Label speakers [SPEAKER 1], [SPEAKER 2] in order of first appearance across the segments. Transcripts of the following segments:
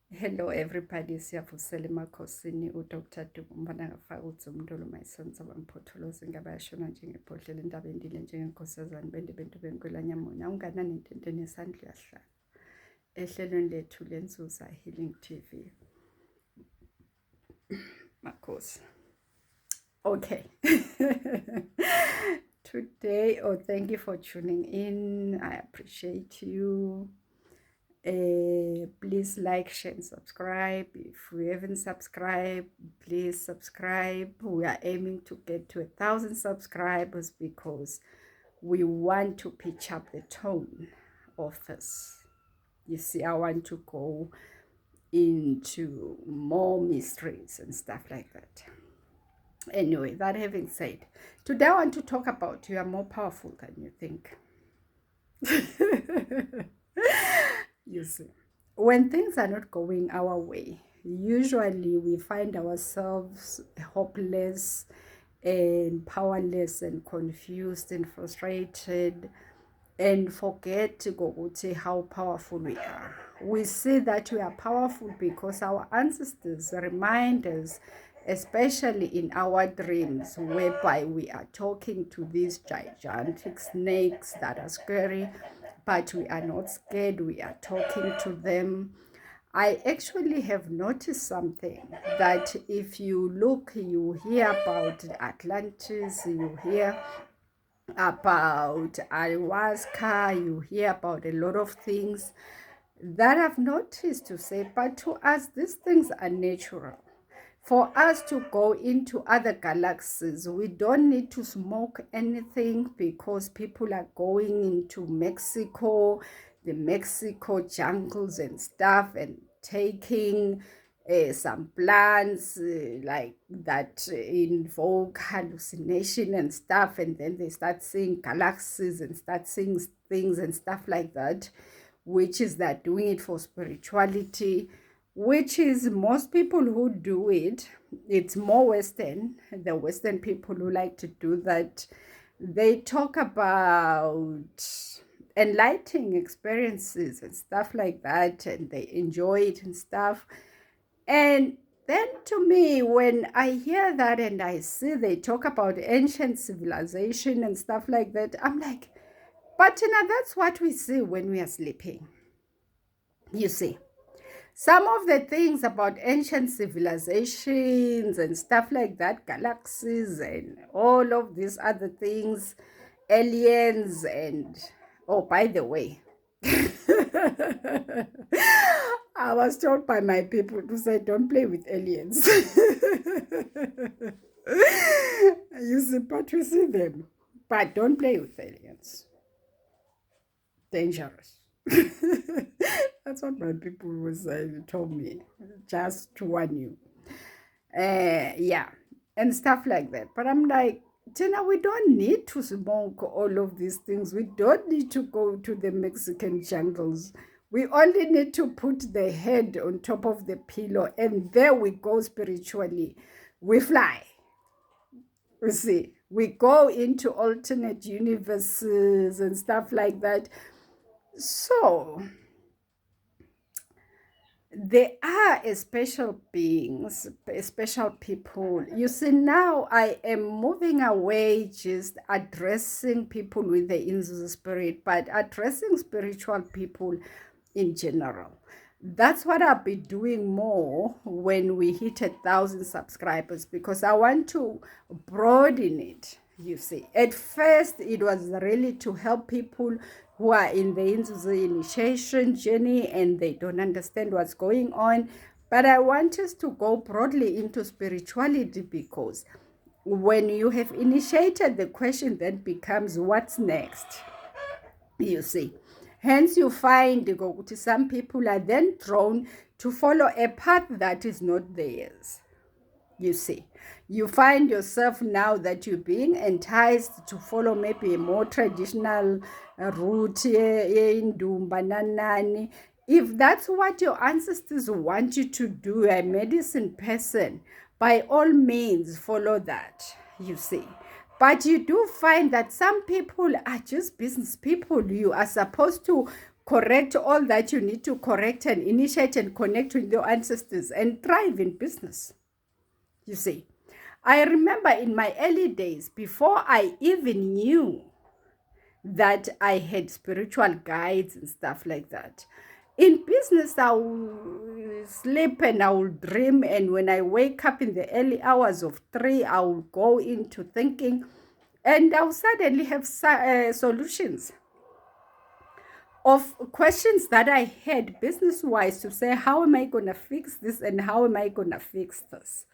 [SPEAKER 1] Hello everybody, siyavusela emakhosini uDr. Dubumbana ngafaka uthi umntolo mayisonsa bamphotolozi ngabayashona njengebhodlela indaba endile njengenkosazane bende bento benkwelanyamona unganani intenteni esandla uyahlala ehlelweni lethu lenzuza Healing TV. Makhosi. Okay. Today, thank you for tuning in. I appreciate you. Please like, share, and subscribe. If you haven't subscribed, please subscribe. We are aiming to get to 1,000 subscribers because we want to pitch up the tone of this. You see, I want to go into more mysteries and stuff like that. Anyway, that having said, today I want to talk about you are more powerful than you think. You see, when things are not going our way, usually we find ourselves hopeless and powerless and confused and frustrated and forget to go to how powerful we are. We see that we are powerful because our ancestors remind us, especially in our dreams, whereby we are talking to these gigantic snakes that are scary, but we are not scared, we are talking to them. I actually have noticed something that if you look, you hear about Atlantis, you hear about ayahuasca, you hear about a lot of things that I've noticed to say, but to us, these things are natural. For us to go into other galaxies, we don't need to smoke anything because people are going into Mexico, the Mexico jungles and stuff, and taking some plants like that invoke hallucination and stuff, and then they start seeing galaxies and start seeing things and stuff like that, which is they're doing it for spirituality, which is most people who do it, it's more Western, the Western people who like to do that. They talk about enlightening experiences and stuff like that, and they enjoy it and stuff. And then to me, when I hear that and I see they talk about ancient civilization and stuff like that, I'm like, but that's what we see when we are sleeping. You see, some of the things about ancient civilizations and stuff like that, galaxies and all of these other things, aliens, and oh, by the way, I was told by my people to say, don't play with aliens. You see, but we see them, but don't play with aliens. Dangerous. That's what my people was told me, just to warn you. Yeah, and stuff like that. But I'm like, Tina, we don't need to smoke all of these things. We don't need to go to the Mexican jungles. We only need to put the head on top of the pillow, and there we go spiritually. We fly. You see, we go into alternate universes and stuff like that. So, they are a special beings, special people. You see, now I am moving away just addressing people with the Inzuza spirit, but addressing spiritual people in general. That's what I'll be doing more when we hit 1,000 subscribers, because I want to broaden it. You see, at first it was really to help people who are in the initiation journey and they don't understand what's going on. But I want us to go broadly into spirituality, because when you have initiated, the question then becomes, what's next? You see. Hence, you find some people are then drawn to follow a path that is not theirs. You see, you find yourself now that you're being enticed to follow maybe a more traditional route in Dumbananani. If that's what your ancestors want you to do, a medicine person, by all means follow that, you see. But you do find that some people are just business people. You are supposed to correct all that you need to correct and initiate and connect with your ancestors and thrive in business. You see, I remember in my early days, before I even knew that I had spiritual guides and stuff like that, in business, I will sleep and I will dream. And when I wake up in the early hours of 3, I will go into thinking and I'll suddenly have solutions of questions that I had business-wise to say, how am I going to fix this and how am I going to fix this?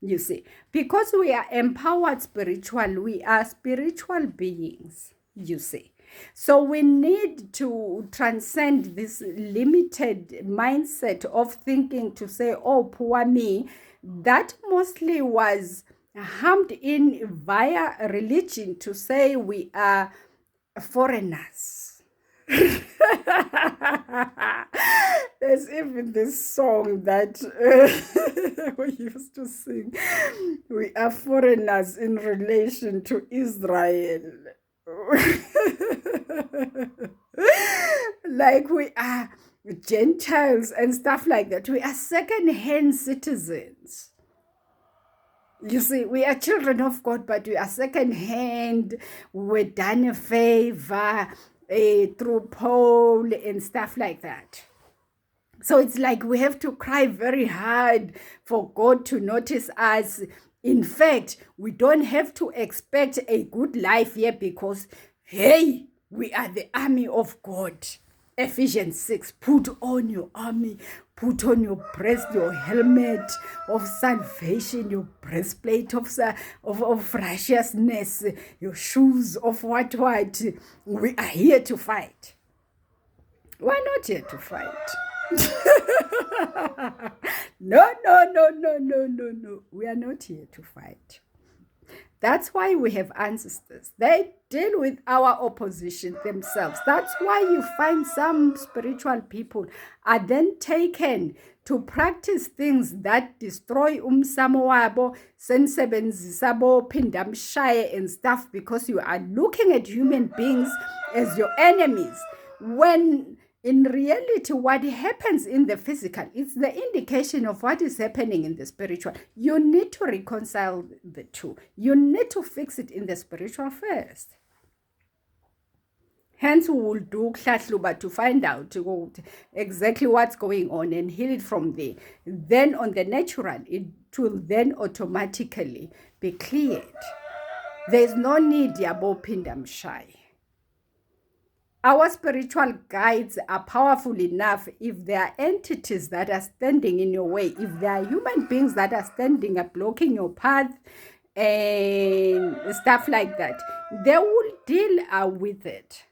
[SPEAKER 1] You see, because we are empowered spiritual, we are spiritual beings, you see. So we need to transcend this limited mindset of thinking to say, oh, poor me. That mostly was hammed in via religion to say we are foreigners. There's even this song that we used to sing. We are foreigners in relation to Israel. Like we are Gentiles and stuff like that. We are second-hand citizens. You see, we are children of God, but we are second-hand. We're done a favor through Paul and stuff like that. So it's like we have to cry very hard for God to notice us. In fact, we don't have to expect a good life here because, hey, we are the army of God. Ephesians 6, put on your army, put on your breast, your helmet of salvation, your breastplate of righteousness, your shoes of what. We are here to fight. We're not here to fight. No. We are not here to fight. That's why we have ancestors. They deal with our opposition themselves. That's why you find some spiritual people are then taken to practice things that destroy umsamo wabo, sensebenzisa bo pindamshaye and stuff, because you are looking at human beings as your enemies. When in reality, what happens in the physical is the indication of what is happening in the spiritual. You need to reconcile the two. You need to fix it in the spiritual first. Hence, we will do Klathluba to find out exactly what's going on and heal it from there. Then on the natural, it will then automatically be cleared. There's no need yabo pindam shy. Our spiritual guides are powerful enough. If there are entities that are standing in your way, if there are human beings that are standing and blocking your path and stuff like that, they will deal with it.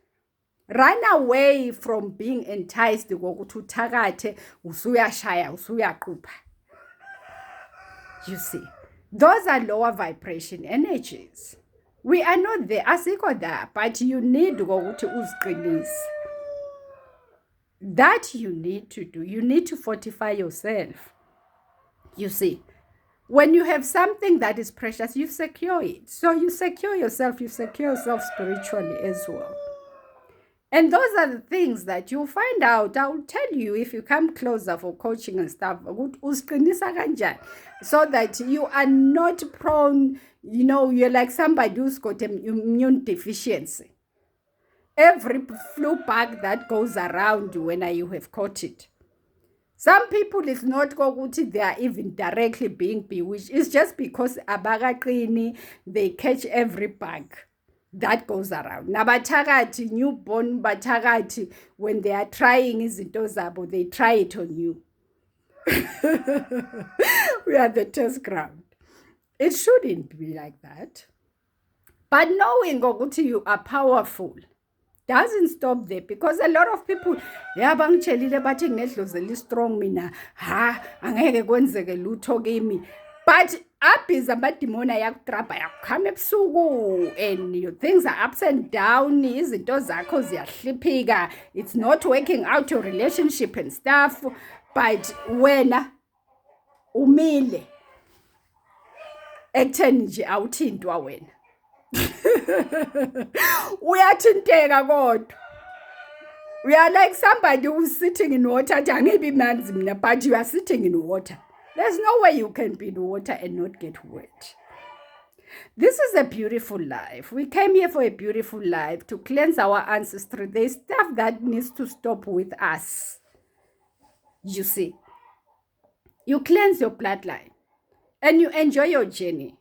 [SPEAKER 1] Run away from being enticed to thakathe usuyashaya usuyaqupha. You see, those are lower vibration energies. We are not there, asikho there, but you need ukuthi uziqinise. That you need to do. You need to fortify yourself. You see, when you have something that is precious, you secure it. So you secure yourself spiritually as well. And those are the things that you'll find out. I will tell you if you come closer for coaching and stuff, so that you are not prone, you're like somebody who's got an immune deficiency. Every flu bug that goes around when you have caught it. Some people, it's not ukuthi they are even directly being bewitched. It's just because abagaqini, they catch every bug that goes around. Nabathakathi, newborn bathakathi, when they are trying izinto zabo, they try it on you. We are the test ground. It shouldn't be like that. But knowing ukuthi you are powerful doesn't stop there, because a lot of people, bangitshelile bathi nginedlozi strong mina, angeke kwenzeke lutho kimi. But up is amadimona yakutrapa yakukhama ebusuku and your things are ups and down, izinto zakho ziyahliphika, it's not working out your relationship and stuff, but wena umile ekutheni nje awuthintwa wena. Uyathinteka kodwa. We are like somebody who's sitting in water, but you are sitting in water. There's no way you can be in water and not get wet. This is a beautiful life. We came here for a beautiful life, to cleanse our ancestry. There's stuff that needs to stop with us. You see, you cleanse your bloodline and you enjoy your journey.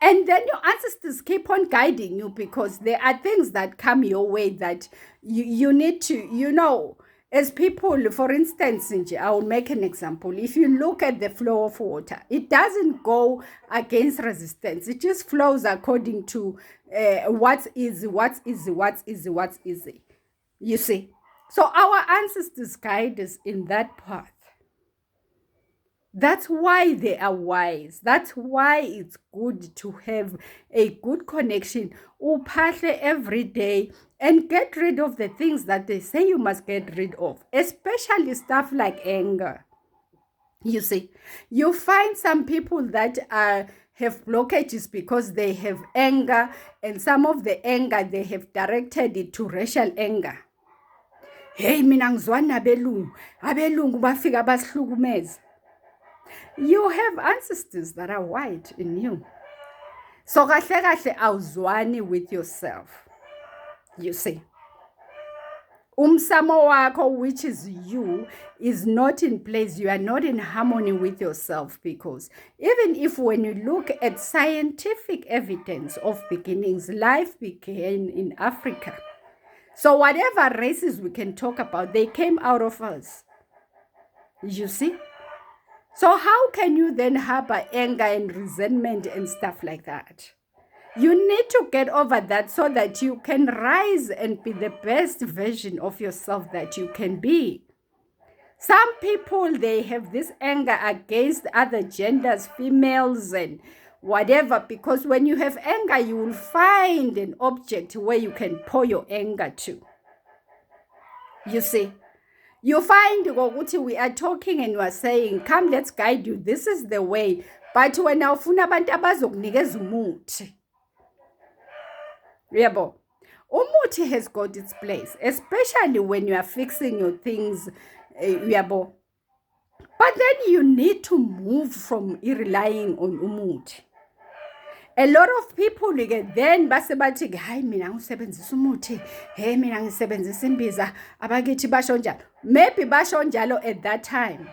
[SPEAKER 1] And then your ancestors keep on guiding you, because there are things that come your way that you need to, as people, for instance, I will make an example. If you look at the flow of water, it doesn't go against resistance. It just flows according to what's easy. You see? So our ancestors guide us in that path. That's why they are wise. That's why it's good to have a good connection. Uphahle every day and get rid of the things that they say you must get rid of, especially stuff like anger. You see, you find some people that have blockages because they have anger, and some of the anger they have directed it to racial anger. Hey, mina ngizwana nabelungu. Abelungu bafika basihlukumeza. You have ancestors that are white in you. So kahle awuzwani with yourself. You see. Umsamo wako, which is you, is not in place. You are not in harmony with yourself, because even if when you look at scientific evidence of beginnings, life began in Africa. So whatever races we can talk about, they came out of us. You see? So how can you then harbor anger and resentment and stuff like that? You need to get over that so that you can rise and be the best version of yourself that you can be. Some people, they have this anger against other genders, females and whatever, because when you have anger, you will find an object where you can pour your anger to. You see? You find we are talking and we are saying, come, let's guide you. This is the way. But when awufuna abantu abazokunikeza umuthi. Yebo. Umuthi has got its place, especially when you are fixing your things. Yebo. But then you need to move from relying on umuthi. A lot of people then base bathi hayi mina ngisebenzisa umuthi, hey mina ngisebenzisa imbiza, abakithi basho njalo. Maybe basho njalo at that time.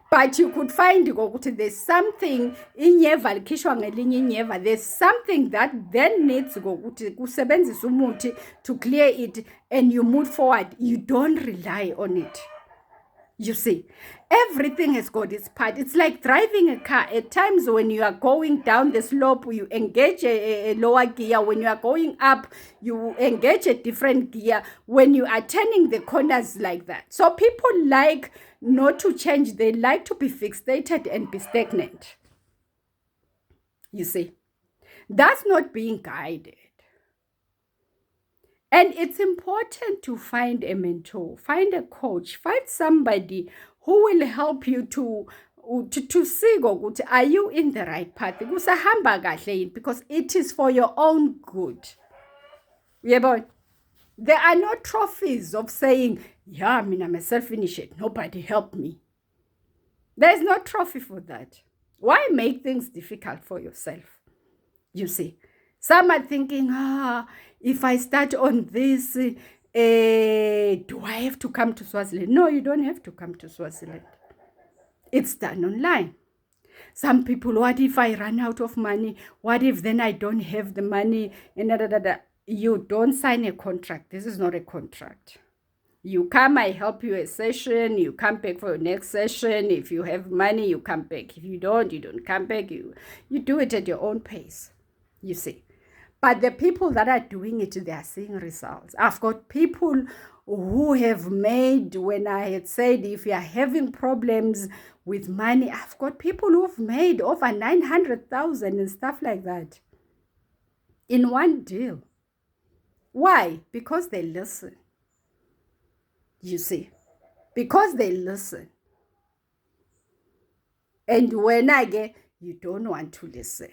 [SPEAKER 1] But you could find ukuthi there's something inyeva likhishwa ngelinye inyeva. There's something that then needs ukuthi kusebenzisa umuthi to clear it, and you move forward. You don't rely on it. You see, everything has got its part. It's like driving a car. At times when you are going down the slope, you engage a lower gear. When you are going up, you engage a different gear. When you are turning the corners like that. So people like not to change. They like to be fixated and be stagnant. You see, that's not being guided. And it's important to find a mentor, find a coach, find somebody who will help you to see ukuthi are you in the right path? Kusahamba kahle, because it is for your own good. Yebo. There are no trophies of saying, yeah, mina myself finish it. Nobody helped me. There's no trophy for that. Why make things difficult for yourself? You see. Some are thinking, if I start on this, do I have to come to Swaziland? No, you don't have to come to Swaziland. It's done online. Some people, what if I run out of money? What if then I don't have the money? And You don't sign a contract. This is not a contract. You come, I help you a session. You come back for your next session. If you have money, you come back. If you don't come back. You do it at your own pace. You see. But the people that are doing it, they are seeing results. I've got people who have made, when I had said, if you are having problems with money, I've got people who have made over 900,000 and stuff like that in one deal. Why? Because they listen. You see, because they listen. And when I get, you don't want to listen.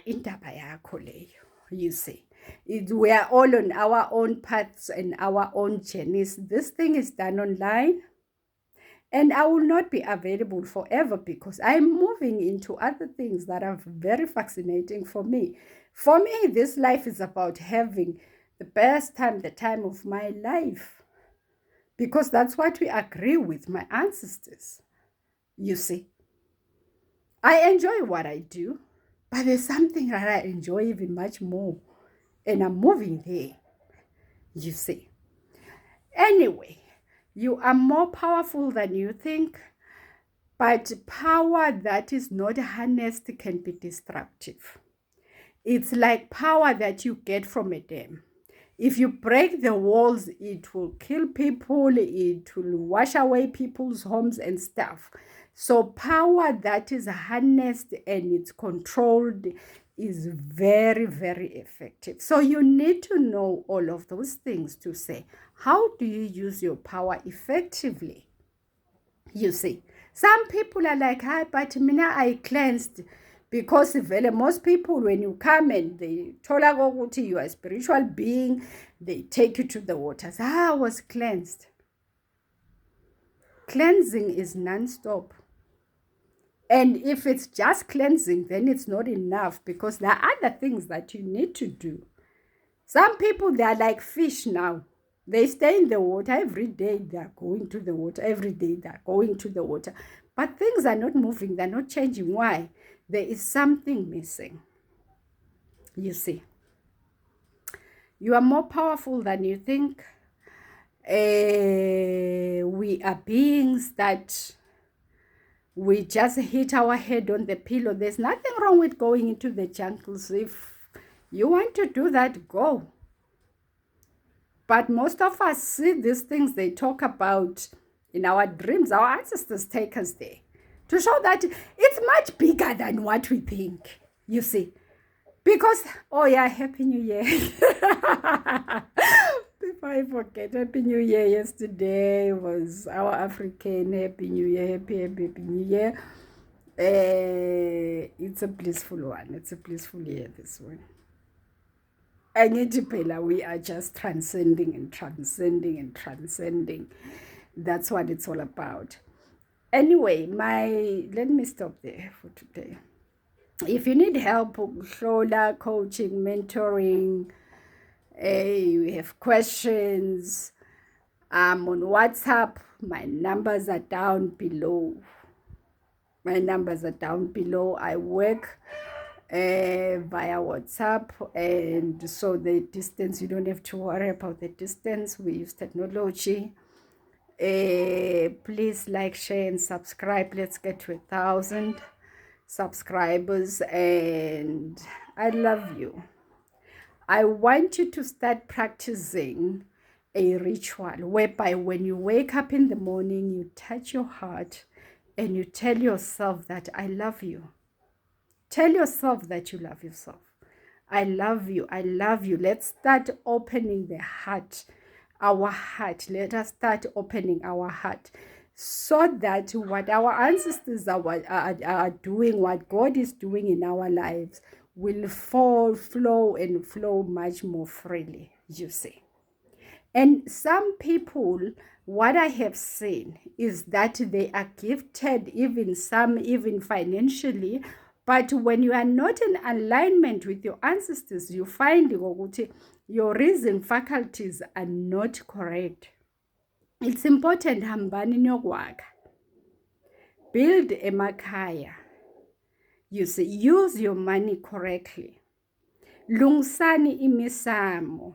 [SPEAKER 1] Indaba yakho leyo, you see. We are all on our own paths and our own journeys. This thing is done online, and I will not be available forever because I'm moving into other things that are very fascinating for me. For me, this life is about having the best time, the time of my life, because that's what we agree with my ancestors. You see, I enjoy what I do, but there's something that I enjoy even much more, and I'm moving there. You see. Anyway, you are more powerful than you think, but power that is not harnessed can be destructive. It's like power that you get from a dam. If you break the walls, it will kill people, it will wash away people's homes and stuff. So power that is harnessed and it's controlled is very, very effective. So you need to know all of those things to say, how do you use your power effectively? You see, some people are like, hi, but mina I cleansed. Because most people, when you come and they told you are a spiritual being, they take you to the waters. I was cleansed. Cleansing is non-stop. And if it's just cleansing, then it's not enough because there are other things that you need to do. Some people, they are like fish now. They stay in the water every day. They are going to the water. Every day they are going to the water. But things are not moving. They're not changing. Why? There is something missing. You see. You are more powerful than you think. We are beings that we just hit our head on the pillow. There's nothing wrong with going into the jungles. If you want to do that, go. But most of us see these things they talk about in our dreams. Our ancestors take us there to show that it's much bigger than what we think, you see. Because, oh yeah, Happy New Year. Before I forget, Happy New Year yesterday was our African Happy New Year, happy New Year. It's a blissful one. It's a blissful year, this one. We are just transcending and transcending and transcending. That's what it's all about. Anyway, let me stop there for today. If you need help, shoulder coaching, mentoring, you have questions, I'm on WhatsApp. My numbers are down below. I work via WhatsApp, and so the distance, you don't have to worry about the distance. We use technology. Please like, share, and subscribe. Let's get to 1,000 subscribers, and I love you. I want you to start practicing a ritual whereby when you wake up in the morning, you touch your heart and you tell yourself that I love you. Tell yourself that you love yourself. I love you. I love you. Let's start opening the heart, our heart. Let us start opening our heart so that what our ancestors are doing, what God is doing in our lives, will flow much more freely, you see. And some people, what I have seen is that they are gifted, even financially, but when you are not in alignment with your ancestors, you find your reason faculties are not correct. It's important, hambani niyokwakha. Build emakhaya. You see, use your money correctly. Lungisani imisamo.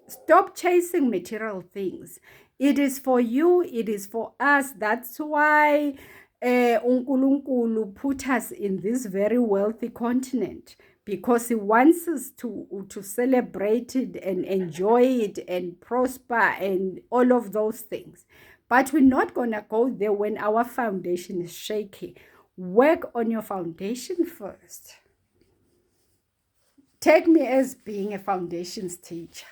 [SPEAKER 1] Stop chasing material things. It is for you, it is for us. That's why uNkulunkulu put us in this very wealthy continent, because he wants us to celebrate it and enjoy it and prosper and all of those things. But we're not going to go there when our foundation is shaky. Work on your foundation first. Take me as being a foundations teacher.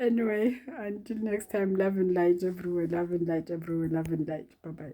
[SPEAKER 1] Anyway, until next time, love and light everywhere, love and light everywhere, love and light. Bye-bye.